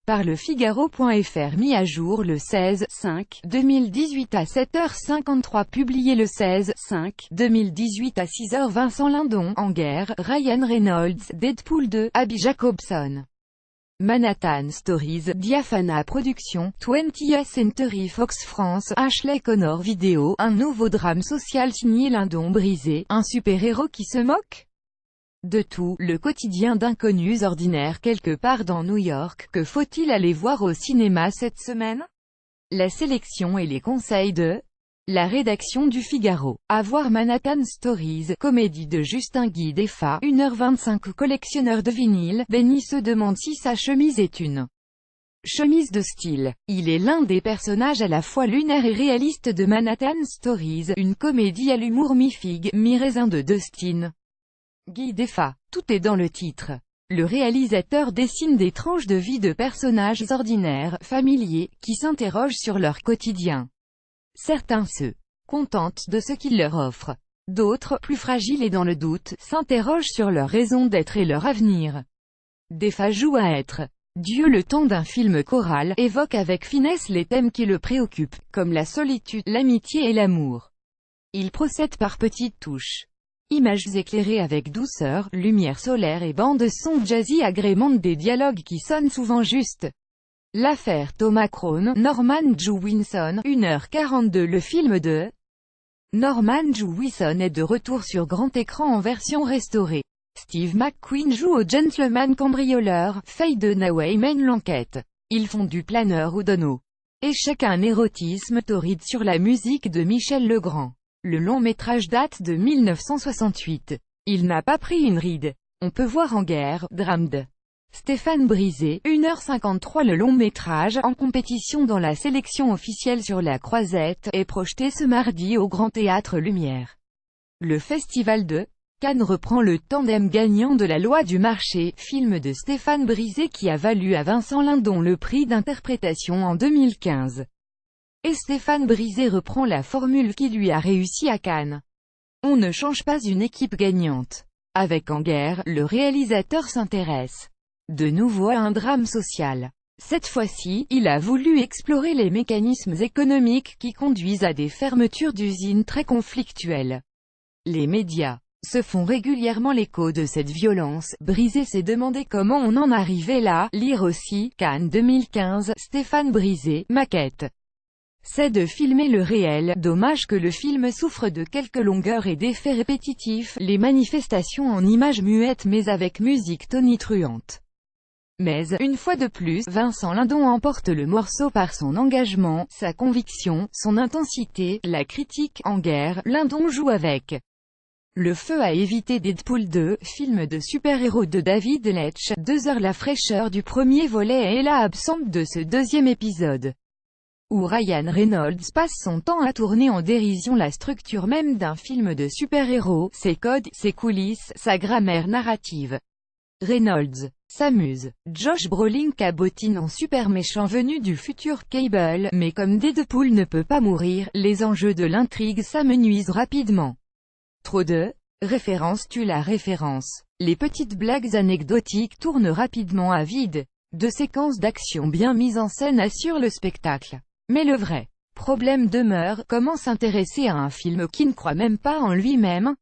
par le Figaro.fr, mis à jour le 16/5/2018 à 7h53, publié le 16/5/2018 à 6h. Vincent Lindon, en guerre, Ryan Reynolds, Deadpool 2, Abby Jacobson. Manhattan Stories, Diafana Productions, 20th Century Fox France, Ashley Connor Vidéo, un nouveau drame social signé Lindon. Brisé, un super-héros qui se moque de tout, le quotidien d'inconnus ordinaires quelque part dans New York. Que faut-il aller voir au cinéma cette semaine? La sélection et les conseils de la rédaction du Figaro. À voir Manhattan Stories, comédie de Justin Guy Defa, 1h25. Collectionneur de vinyle, Benny se demande si sa chemise est une chemise de style. Il est l'un des personnages à la fois lunaire et réaliste de Manhattan Stories, une comédie à l'humour mi-figue, mi-raisin de Justin Guy Defa. Tout est dans le titre. Le réalisateur dessine des tranches de vie de personnages ordinaires, familiers, qui s'interrogent sur leur quotidien. Certains se contentent de ce qu'il leur offre. D'autres, plus fragiles et dans le doute, s'interrogent sur leur raison d'être et leur avenir. Defa joue à être Dieu le temps d'un film choral, évoque avec finesse les thèmes qui le préoccupent, comme la solitude, l'amitié et l'amour. Il procède par petites touches. Images éclairées avec douceur, lumière solaire et bande-son jazzy agrémentent des dialogues qui sonnent souvent justes. L'affaire Thomas Crown, Norman Jewison, 1h42. Le film de Norman Jewison est de retour sur grand écran en version restaurée. Steve McQueen joue au gentleman cambrioleur, Faye Dunaway mène l'enquête. Ils font du planeur ou dono. Échec à un érotisme torride sur la musique de Michel Legrand. Le long-métrage date de 1968. Il n'a pas pris une ride. On peut voir En guerre, drame de Stéphane Brisé, 1h53. Le long-métrage, en compétition dans la sélection officielle sur La Croisette, est projeté ce mardi au Grand Théâtre Lumière. Le Festival de Cannes reprend le tandem gagnant de La Loi du marché, film de Stéphane Brisé qui a valu à Vincent Lindon le prix d'interprétation en 2015. Et Stéphane Brisé reprend la formule qui lui a réussi à Cannes. On ne change pas une équipe gagnante. Avec En guerre, le réalisateur s'intéresse de nouveau à un drame social. Cette fois-ci, il a voulu explorer les mécanismes économiques qui conduisent à des fermetures d'usines très conflictuelles. Les médias se font régulièrement l'écho de cette violence. Brisé s'est demandé comment on en arrivait là. Lire aussi, Cannes 2015, Stéphane Brisé, maquette. C'est de filmer le réel, dommage que le film souffre de quelques longueurs et d'effets répétitifs, les manifestations en images muettes mais avec musique tonitruante. Mais, une fois de plus, Vincent Lindon emporte le morceau par son engagement, sa conviction, son intensité, la critique. En guerre, Lindon joue avec le feu à éviter. Deadpool 2, film de super-héros de David Leitch, 2 heures. La fraîcheur du premier volet est là absente de ce deuxième épisode, où Ryan Reynolds passe son temps à tourner en dérision la structure même d'un film de super-héros, ses codes, ses coulisses, sa grammaire narrative. Reynolds s'amuse. Josh Brolin cabotine en super méchant venu du futur Cable, mais comme Deadpool ne peut pas mourir, les enjeux de l'intrigue s'amenuisent rapidement. Trop de références tuent la référence. Les petites blagues anecdotiques tournent rapidement à vide. De séquences d'action bien mises en scène assurent le spectacle. Mais le vrai problème demeure, comment s'intéresser à un film qui ne croit même pas en lui-même?